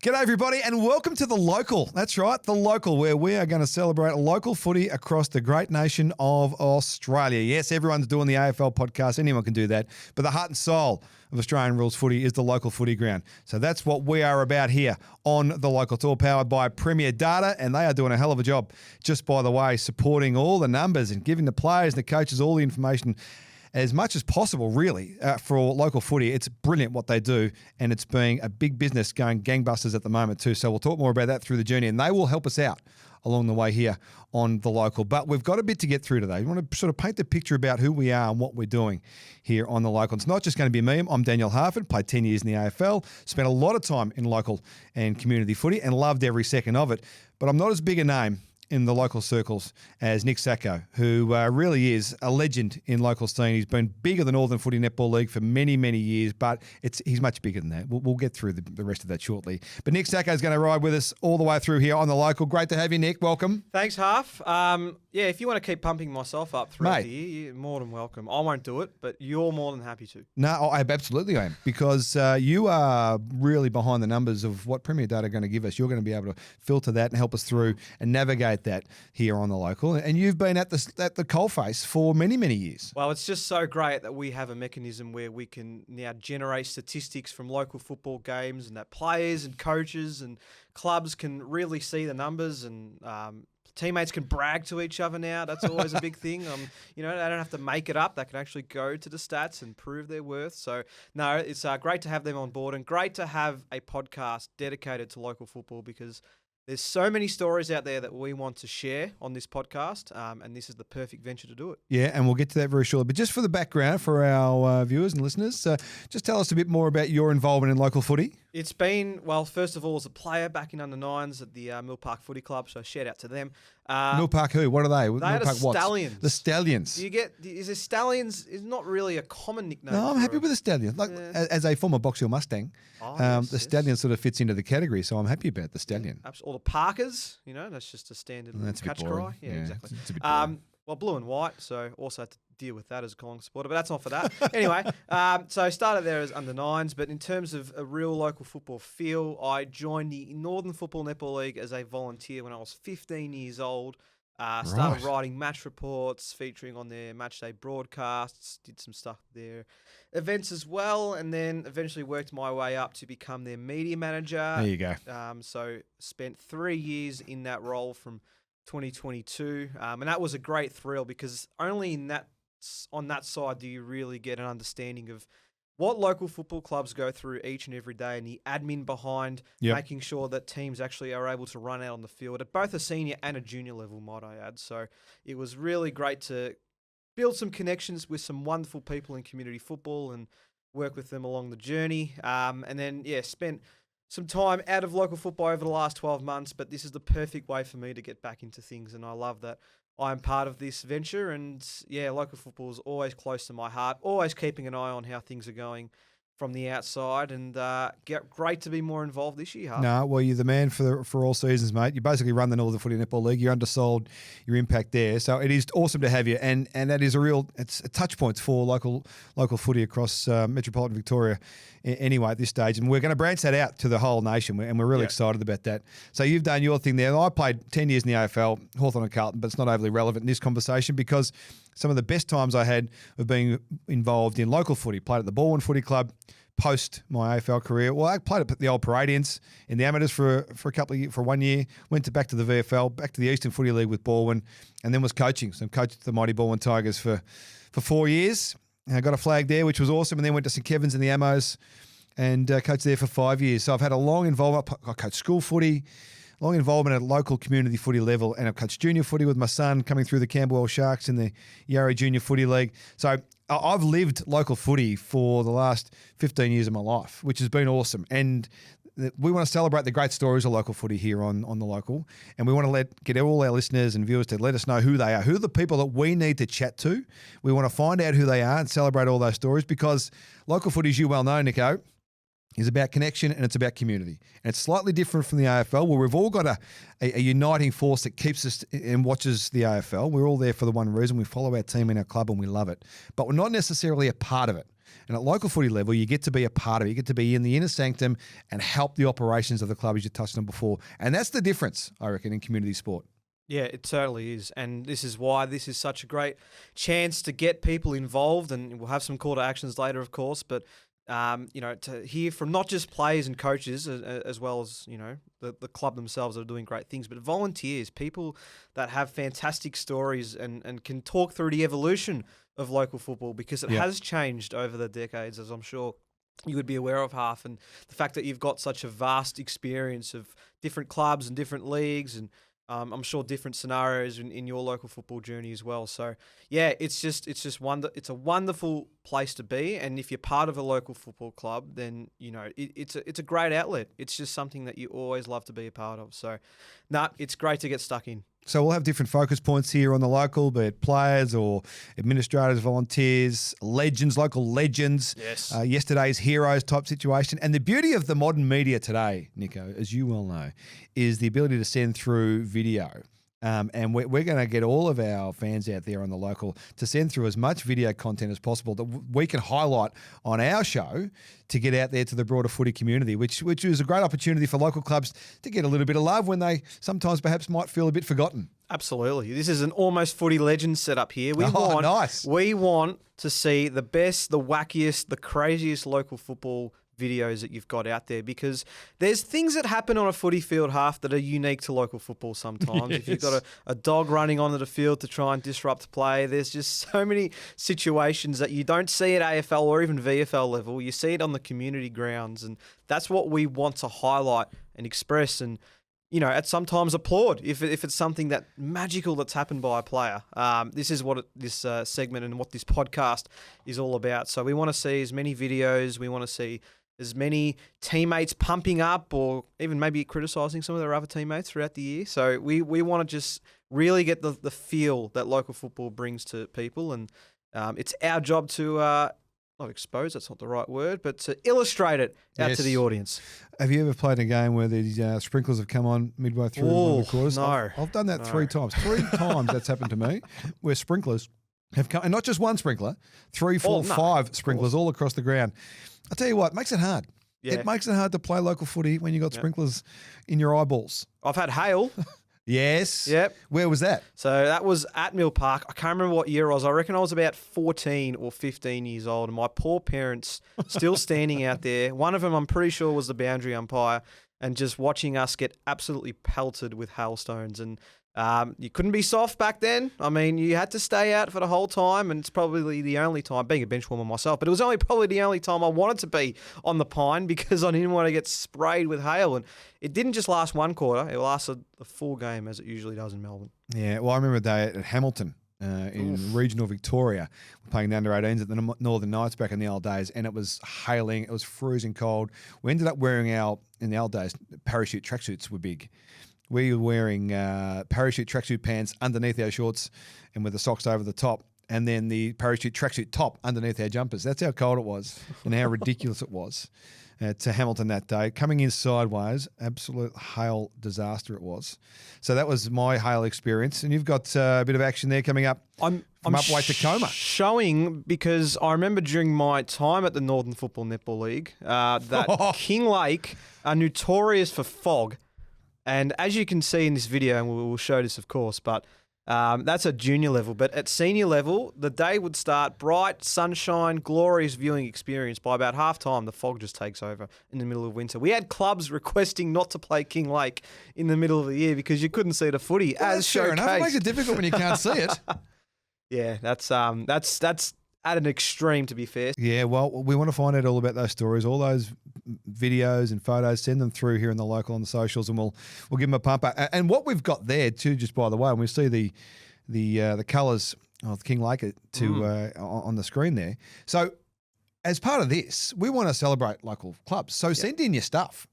G'day everybody and welcome to The Local. That's right, The Local, where we are going to celebrate local footy across the great nation of Australia. Yes, everyone's doing the AFL podcast. Anyone can do that. But the heart and soul of Australian rules footy is the local footy ground. So that's what we are about here on The Local. It's all powered by Premier Data, and they are doing a hell of a job, just by the way, supporting all the numbers and giving the players and the coaches all the information as much as possible, really, for local footy. It's brilliant what they do, and it's being a big business going gangbusters at the moment too. So we'll talk more about that through the journey, and they will help us out along the way here on The Local. But we've got a bit to get through today. We want to sort of paint the picture about who we are and what we're doing here on The Local. It's not just going to be me. I'm Daniel Harford, played 10 years in the AFL, spent a lot of time in local and community footy and loved every second of it. But I'm not as big a name in the local circles as Nick Sacco, who really is a legend in local scene. He's been bigger than Northern Footy Netball League for many, many years, but he's much bigger than that. We'll get through the rest of that shortly. But Nick Sacco is going to ride with us all the way through here on The Local. Great to have you, Nick. Welcome. Thanks, Harf. Yeah, if you want to keep pumping myself up throughout the year, you're more than welcome. I won't do it, but you're more than happy to. No, I absolutely am, because you are really behind the numbers of what Premier Data are going to give us. You're going to be able to filter that and help us through and navigate that here on The Local. And you've been at the coalface for many, many years. Well, it's just so great that we have a mechanism where we can now generate statistics from local football games, and that players and coaches and clubs can really see the numbers, and teammates can brag to each other now. That's always a big thing. They don't have to make it up. They can actually go to the stats and prove their worth. So, no, it's great to have them on board, and great to have a podcast dedicated to local football, because there's so many stories out there that we want to share on this podcast, and this is the perfect venture to do it. Yeah, and we'll get to that very shortly. But just for the background for our viewers and listeners, just tell us a bit more about your involvement in local footy. It's been, well, first of all, as a player back in under nines at the Mill Park Footy Club, so shout out to them. Mill Park who? What are they? They are the Stallions. The Stallions. Is a Stallions is not really a common nickname. No, I'm happy with the Stallions. As a former Box Hill Mustang, the Stallion sort of fits into the category, so I'm happy about the Stallion. Or the Parkers, that's just a standard catch cry. Yeah, exactly. It's a bit boring. Well, blue and white, so also had to deal with that as a Geelong supporter, but that's not for that. Anyway, so I started there as under nines, but in terms of a real local football feel, I joined the Northern Football Netball League as a volunteer when I was 15 years old. Started writing match reports, featuring on their match day broadcasts, did some stuff there, events as well, and then eventually worked my way up to become their media manager. There you go. So spent 3 years in that role from 2022, and that was a great thrill, because only on that side do you really get an understanding of what local football clubs go through each and every day, and the admin behind making sure that teams actually are able to run out on the field at both a senior and a junior level, might I add. So it was really great to build some connections with some wonderful people in community football and work with them along the journey. And then, spent some time out of local football over the last 12 months, but this is the perfect way for me to get back into things, and I love that I'm part of this venture. And local football is always close to my heart, always keeping an eye on how things are going from the outside, and great to be more involved this year, Harf. No, well, you're the man for all seasons, mate. You basically run the Northern Footy Netball League. You're undersold your impact there. So it is awesome to have you, and that is it's a touch point for local footy across metropolitan Victoria anyway at this stage. And we're going to branch that out to the whole nation, and we're really excited about that. So you've done your thing there. I played 10 years in the AFL, Hawthorn and Carlton, but it's not overly relevant in this conversation, because some of the best times I had of being involved in local footy, played at the Baldwin Footy Club post my AFL career. Well, I played at the old Paradians in the amateurs for 1 year, went back to the VFL, back to the Eastern Footy League with Baldwin, and then was coaching. So I coached the mighty Baldwin Tigers for 4 years. And I got a flag there, which was awesome, and then went to St Kevin's in the Amos and coached there for 5 years. So I've had a long involvement. I coached school footy, long involvement at local community footy level, and I've coached junior footy with my son coming through the Camberwell Sharks in the Yarra Junior Footy League. So I've lived local footy for the last 15 years of my life, which has been awesome. And we want to celebrate the great stories of local footy here on The Local, and we want to get all our listeners and viewers to let us know who they are, who are the people that we need to chat to. We want to find out who they are and celebrate all those stories, because local footy, as you well know, Nico, is about connection and it's about community. And it's slightly different from the AFL, where we've all got a uniting force that keeps us and watches the AFL. We're all there for the one reason. We follow our team and our club and we love it. But we're not necessarily a part of it. And at local footy level, you get to be a part of it. You get to be in the inner sanctum and help the operations of the club, as you touched on before. And that's the difference, I reckon, in community sport. Yeah, it certainly is. And this is why this is such a great chance to get people involved. And we'll have some call to actions later, of course. But, to hear from not just players and coaches as well as, the club themselves that are doing great things, but volunteers, people that have fantastic stories and can talk through the evolution of local football, because it has changed over the decades, as I'm sure you would be aware of, Harf, and the fact that you've got such a vast experience of different clubs and different leagues and I'm sure different scenarios in your local football journey as well. So yeah, it's a wonderful place to be. And if you're part of a local football club, then it's a great outlet. It's just something that you always love to be a part of. So it's great to get stuck in. So we'll have different focus points here on the local, be it players or administrators, volunteers, legends, local legends. Yes. Yesterday's heroes type situation. And the beauty of the modern media today, Nico, as you well know, is the ability to send through video. And we're going to get all of our fans out there on the local to send through as much video content as possible that we can highlight on our show to get out there to the broader footy community, which is a great opportunity for local clubs to get a little bit of love when they sometimes perhaps might feel a bit forgotten. Absolutely. This is an almost footy legend setup here. Nice. We want to see the best, the wackiest, the craziest local football videos that you've got out there, because there's things that happen on a footy field, Harf, that are unique to local football sometimes. Yes. If you've got a dog running onto the field to try and disrupt play, there's just so many situations that you don't see at AFL or even VFL level. You see it on the community grounds, and that's what we want to highlight and express and at sometimes applaud if it's something that magical that's happened by a player. This is what this segment and what this podcast is all about. So we want to see as many videos. We want to see as many teammates pumping up or even maybe criticising some of their other teammates throughout the year. So we want to just really get the feel that local football brings to people. And it's our job to not expose, that's not the right word, but to illustrate it out to the audience. Have you ever played a game where these sprinklers have come on midway through one of the quarters? No. I've done that 3 times. 3 times that's happened to me, where sprinklers have come, and not just one sprinkler, 3, 4, 5 sprinklers all across the ground. I'll tell you what, it makes it hard. Yeah. It makes it hard to play local footy when you've got sprinklers in your eyeballs. I've had hail. Yes. Yep. Where was that? So that was at Mill Park. I can't remember what year I was. I reckon I was about 14 or 15 years old, and my poor parents still standing out there. One of them, I'm pretty sure, was the boundary umpire, and just watching us get absolutely pelted with hailstones. And you couldn't be soft back then. I mean, you had to stay out for the whole time, and it's probably the only time, being a bench warmer myself, but it was probably the only time I wanted to be on the pine because I didn't want to get sprayed with hail. And it didn't just last one quarter, it lasted the full game as it usually does in Melbourne. Yeah, well, I remember a day at Hamilton in regional Victoria, playing the under-18s at the Northern Knights back in the old days, and it was hailing, it was freezing cold. We ended up wearing in the old days, parachute tracksuits were big. We were wearing parachute tracksuit pants underneath our shorts and with the socks over the top, and then the parachute tracksuit top underneath our jumpers. That's how cold it was and how ridiculous it was to Hamilton that day. Coming in sideways, absolute hail disaster it was. So that was my hail experience. And you've got a bit of action there coming up from Upwey Tacoma. Showing, because I remember during my time at the Northern Football Netball League that King Lake are notorious for fog. And as you can see in this video, and we'll show this, of course, but that's at junior level. But at senior level, the day would start bright, sunshine, glorious viewing experience. By about half-time, the fog just takes over in the middle of winter. We had clubs requesting not to play King Lake in the middle of the year because you couldn't see the footy as showcased. Fair enough. It makes it difficult when you can't see it. Yeah, that's at an extreme, to be fair. Yeah, well, we want to find out all about those stories, all those videos and photos. Send them through here in the local on the socials, and we'll give them a pump. And what we've got there too, just by the way, and we see the colours of King Lake on the screen there. So as part of this, we want to celebrate local clubs. So send in your stuff.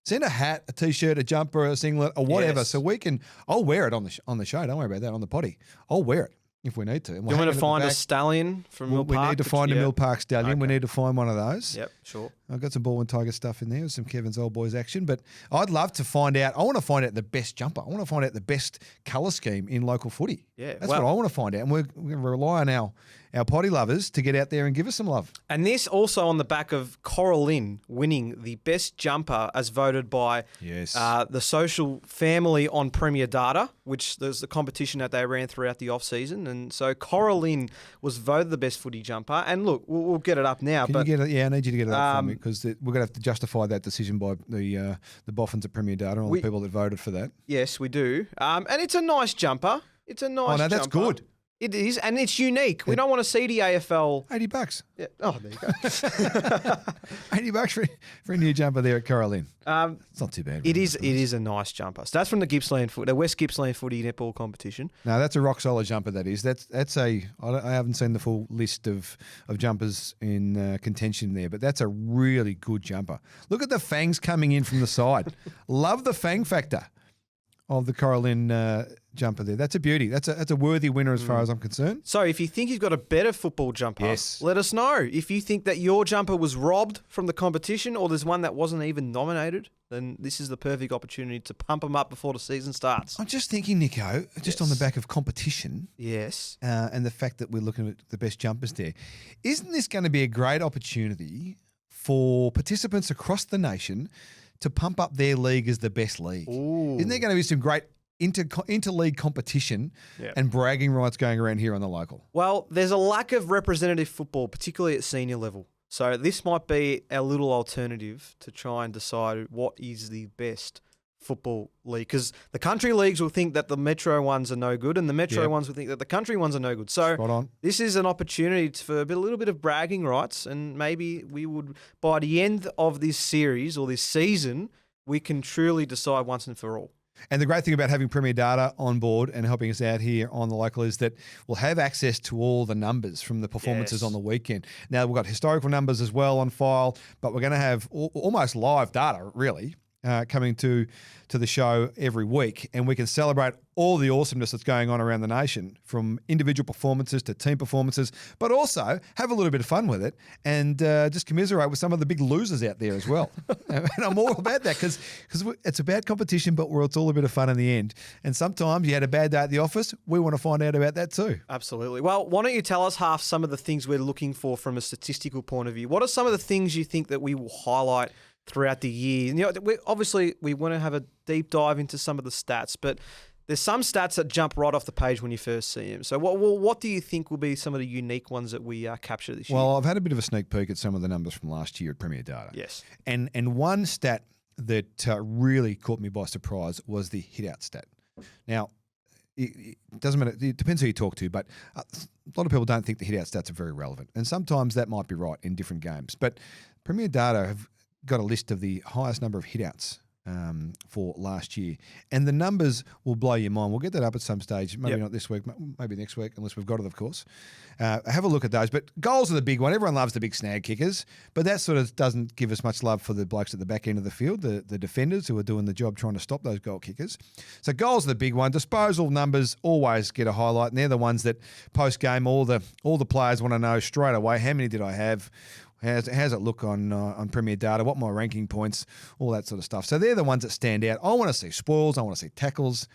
Send a hat, a t-shirt, a jumper, a singlet, or whatever, so we can. I'll wear it on the show. Don't worry about that on the potty. I'll wear it if we need to. You want to find a stallion from Mill Park? We need to find a Mill Park stallion. Okay. We need to find one of those. Yep, sure. I've got some Baldwin Tiger stuff in there with some Kevin's Old Boys action. But I'd love to find out. I want to find out the best jumper. I want to find out the best colour scheme in local footy. Yeah, That's what I want to find out. And we're going to rely on our potty lovers to get out there and give us some love. And this also on the back of Coraline winning the best jumper as voted by the social family on Premier Data, which there's the competition that they ran throughout the off-season. And so Coraline was voted the best footy jumper. And look, we'll get it up now. Can you get it? Yeah, I need you to get it up for me because we're going to have to justify that decision by the boffins at Premier Data and all the people that voted for that. Yes, we do. And it's a nice jumper. It's a nice jumper. Oh, no, that's good. It is, and it's unique. We don't want to see the AFL. $80. Yeah. Oh, there you go. $80 for a new jumper there at Coraline. It's not too bad. It is a nice jumper. So that's from the West Gippsland Footy Netball competition. No, that's a rock solid jumper. That is. I haven't seen the full list of jumpers in contention there, but that's a really good jumper. Look at the fangs coming in from the side. Love the fang factor of the Coraline jumper there. That's a beauty. That's a worthy winner as far as I'm concerned. So if you think you've got a better football jumper, let us know. If you think that your jumper was robbed from the competition or there's one that wasn't even nominated, then this is the perfect opportunity to pump them up before the season starts. I'm just thinking, Nico, just on the back of competition. Yes. And the fact that we're looking at the best jumpers there. Isn't this going to be a great opportunity for participants across the nation to pump up their league as the best league? Ooh. Isn't there going to be some great inter-league competition and bragging rights going around here on the local? Well, there's a lack of representative football, particularly at senior level. So this might be a little alternative to try and decide what is the best football league. Because the country leagues will think that the metro ones are no good and the metro ones will think that the country ones are no good. So this is an opportunity for a little bit of bragging rights, and maybe we would, by the end of this series or this season, we can truly decide once and for all. And the great thing about having Premier Data on board and helping us out here on the local is that we'll have access to all the numbers from the performances on the weekend. Now, we've got historical numbers as well on file, but we're going to have almost live data, really, coming to the show every week, and we can celebrate all the awesomeness that's going on around the nation, from individual performances to team performances, but also have a little bit of fun with it and just commiserate with some of the big losers out there as well. And I'm all about that because it's about competition, but it's all a bit of fun in the end. And sometimes you had a bad day at the office, we want to find out about that too. Absolutely. Well, why don't you tell us, Harf, some of the things we're looking for from a statistical point of view? What are some of the things you think that we will highlight throughout the year? You know, we want to have a deep dive into some of the stats, but there's some stats that jump right off the page when you first see them. So what do you think will be some of the unique ones that we capture this year? Well, I've had a bit of a sneak peek at some of the numbers from last year at Premier Data. Yes. And one stat that really caught me by surprise was the hit-out stat. Now, it doesn't matter. It depends who you talk to, but a lot of people don't think the hit-out stats are very relevant. And sometimes that might be right in different games. But Premier Data have got a list of the highest number of hit-outs for last year. And the numbers will blow your mind. We'll get that up at some stage, maybe not this week, maybe next week, unless we've got it, of course. Have a look at those. But goals are the big one. Everyone loves the big snag kickers, but that sort of doesn't give us much love for the blokes at the back end of the field, the defenders who are doing the job trying to stop those goal kickers. So goals are the big one. Disposal numbers always get a highlight, and they're the ones that post-game all the players want to know straight away, how many did I have? How's it look on Premier Data? What are my ranking points? All that sort of stuff. So they're the ones that stand out. I want to see spoils. I want to see tackles.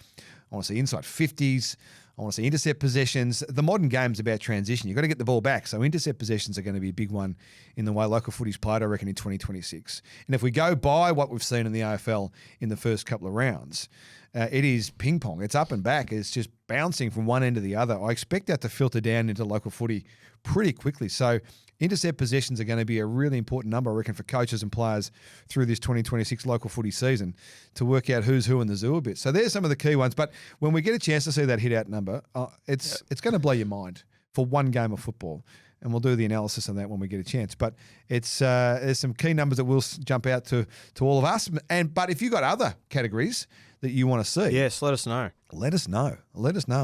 I want to see inside 50s. I want to see intercept possessions. The modern game's about transition. You've got to get the ball back. So intercept possessions are going to be a big one in the way local footy's played, I reckon, in 2026. And if we go by what we've seen in the AFL in the first couple of rounds, it is ping pong. It's up and back. It's just bouncing from one end to the other. I expect that to filter down into local footy pretty quickly. So intercept possessions are going to be a really important number, I reckon, for coaches and players through this 2026 local footy season to work out who's who in the zoo a bit. So there's some of the key ones. But when we get a chance to see that hit-out number, it's going to blow your mind for one game of football. And we'll do the analysis on that when we get a chance. But there's some key numbers that will jump out to all of us. But if you've got other categories that you want to see, yes, let us know. Let us know,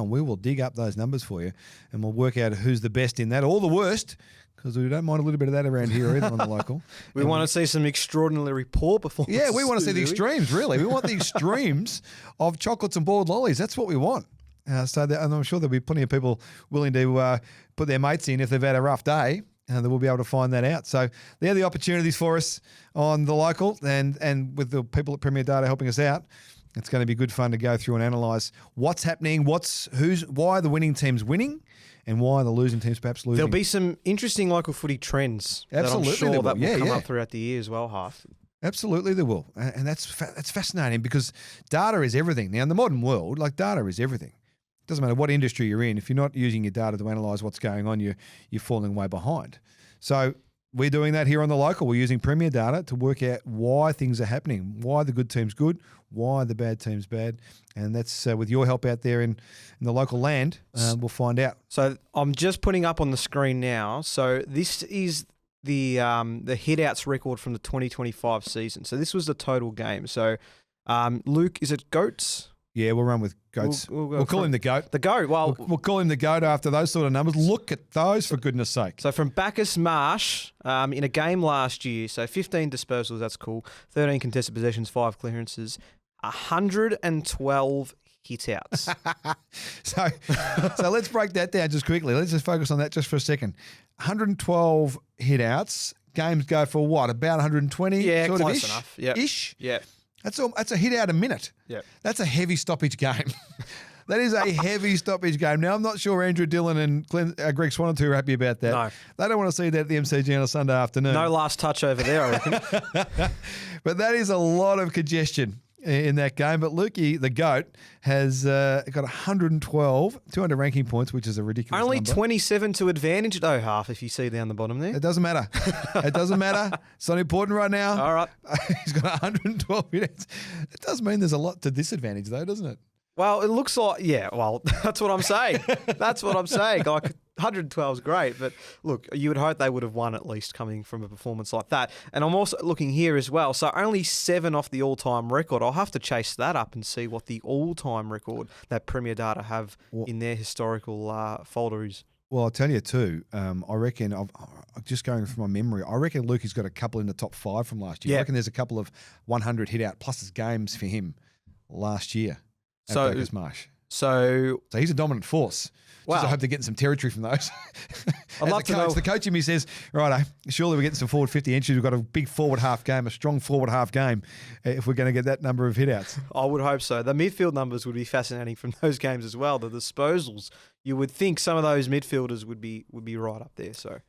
and we will dig up those numbers for you, and we'll work out who's the best in that or the worst, because we don't mind a little bit of that around here either on the local. We want to see some extraordinary poor performances. Yeah, we want to see the extremes, really. We want the extremes of chocolates and boiled lollies. That's what we want. And I'm sure there'll be plenty of people willing to put their mates in if they've had a rough day that we'll be able to find that out. So they're the opportunities for us on the local, and with the people at Premier Data helping us out, it's going to be good fun to go through and analyse what's happening, why the winning team's winning, and why the losing team's perhaps losing. There'll be some interesting local footy trends Absolutely, that I'm sure that will come yeah. up throughout the year as well, Harf. Absolutely, there will, and that's fascinating because data is everything now in the modern world. Like, data is everything. It doesn't matter what industry you're in. If you're not using your data to analyse what's going on, you're falling way behind. So we're doing that here on the local. We're using Premier Data to work out why things are happening, why the good team's good, why the bad team's bad, and that's with your help out there in the local land. We'll find out. So I'm just putting up on the screen now. So this is the hit-outs record from the 2025 season. So this was the total game. So Luke, is it Goats? Yeah, we'll run with Goats. We'll call him the Goat. The Goat. Well, we'll call him the Goat after those sort of numbers. Look at those, for goodness sake. So from Bacchus Marsh, in a game last year, so 15 dispersals, that's cool. 13 contested possessions, 5 clearances, 112 hit-outs. So let's break that down just quickly. Let's just focus on that just for a second. 112 hit-outs. Games go for what? About 120? Yeah, sort close of enough. Yep. Ish? Yeah. That's a hit-out a minute. Yeah. That's a heavy stoppage game. That is a heavy stoppage game. Now, I'm not sure Andrew Dillon and Greg Swanton are happy about that. No. They don't want to see that at the MCG on a Sunday afternoon. No last touch over there, I reckon. But that is a lot of congestion in that game. But Lukey, the GOAT, has got 112, 200 ranking points, which is a ridiculous Only number. 27 to advantage, though, Harf, if you see down the bottom there. It doesn't matter. It doesn't matter. It's not important right now. All right. He's got 112 minutes. It does mean there's a lot to disadvantage, though, doesn't it? Well, it looks like, yeah, well, that's what I'm saying. That's what I'm saying. Like, 112 is great, but look, you would hope they would have won at least coming from a performance like that. And I'm also looking here as well. So only 7 off the all-time record. I'll have to chase that up and see what the all-time record that Premier Data have in their historical folder is. Well, I'll tell you too, I reckon, just going from my memory, I reckon Lukey's got a couple in the top 5 from last year. Yeah. I reckon there's a couple of 100 hit-out pluses games for him last year at Bacchus Marsh. So he's a dominant force. Wow. Just I hope they're getting some territory from those. I'd love to know. The coach in me says, righto, surely we're getting some forward 50 entries. We've got a big forward half game, a strong forward half game, if we're going to get that number of hit-outs. I would hope so. The midfield numbers would be fascinating from those games as well. The disposals, you would think some of those midfielders would be right up there. So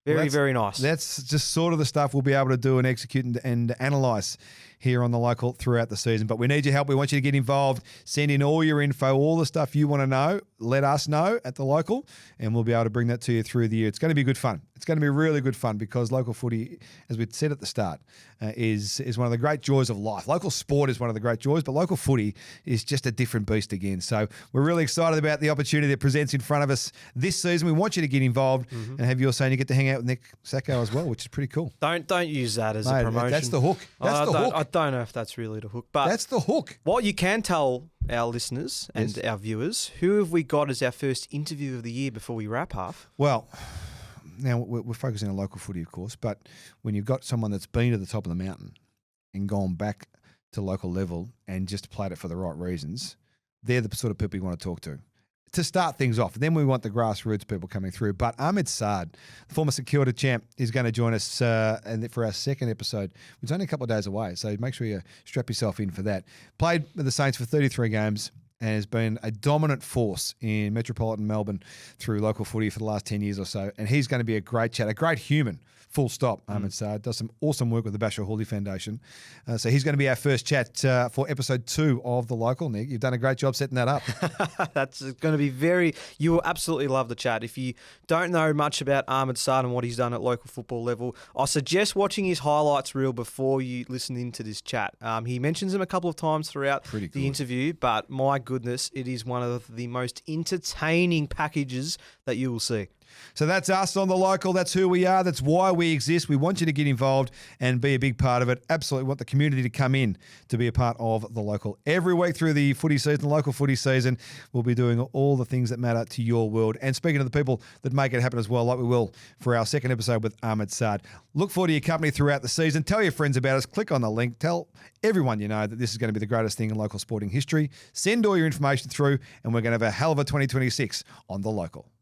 very nice. That's just sort of the stuff we'll be able to do and execute and analyse here on the local throughout the season. But we need your help. We want you to get involved. Send in all your info, all the stuff you want to know. Let us know at the local, and we'll be able to bring that to you through the year. It's going to be good fun. It's going to be really good fun because local footy, as we said at the start, is one of the great joys of life. Local sport is one of the great joys, but local footy is just a different beast again. So we're really excited about the opportunity that presents in front of us this season. We want you to get involved and have your say. And you get to hang out with Nick Sacco as well, which is pretty cool. Don't use that as a promotion. That's the hook. That's the hook. I don't know if that's really the hook, but that's the hook. What you can tell our listeners and our viewers, who have we got as our first interview of the year before we wrap up? Well, now we're focusing on local footy, of course, but when you've got someone that's been to the top of the mountain and gone back to local level and just played it for the right reasons, they're the sort of people you want to talk to start things off. Then we want the grassroots people coming through. But Ahmed Saad, the former Security champ, is going to join us and for our second episode, which is only a couple of days away. So make sure you strap yourself in for that. Played with the Saints for 33 games and has been a dominant force in metropolitan Melbourne through local footy for the last 10 years or so. And he's going to be a great chat, a great human. Full stop, Ahmed Saad. Does some awesome work with the Bashar Hawley Foundation. So he's going to be our first chat for episode 2 of The Local, Nick. You've done a great job setting that up. That's going to be you will absolutely love the chat. If you don't know much about Ahmed Saad and what he's done at local football level, I suggest watching his highlights reel before you listen into this chat. He mentions him a couple of times throughout the interview, but my goodness, it is one of the most entertaining packages that you will see. So that's us on The Local. That's who we are. That's why we exist. We want you to get involved and be a big part of it. Absolutely want the community to come in to be a part of The Local. Every week through the footy season, the local footy season, we'll be doing all the things that matter to your world. And speaking of the people that make it happen as well, like we will for our second episode with Ahmed Saad. Look forward to your company throughout the season. Tell your friends about us. Click on the link. Tell everyone you know that this is going to be the greatest thing in local sporting history. Send all your information through, and we're going to have a hell of a 2026 on The Local.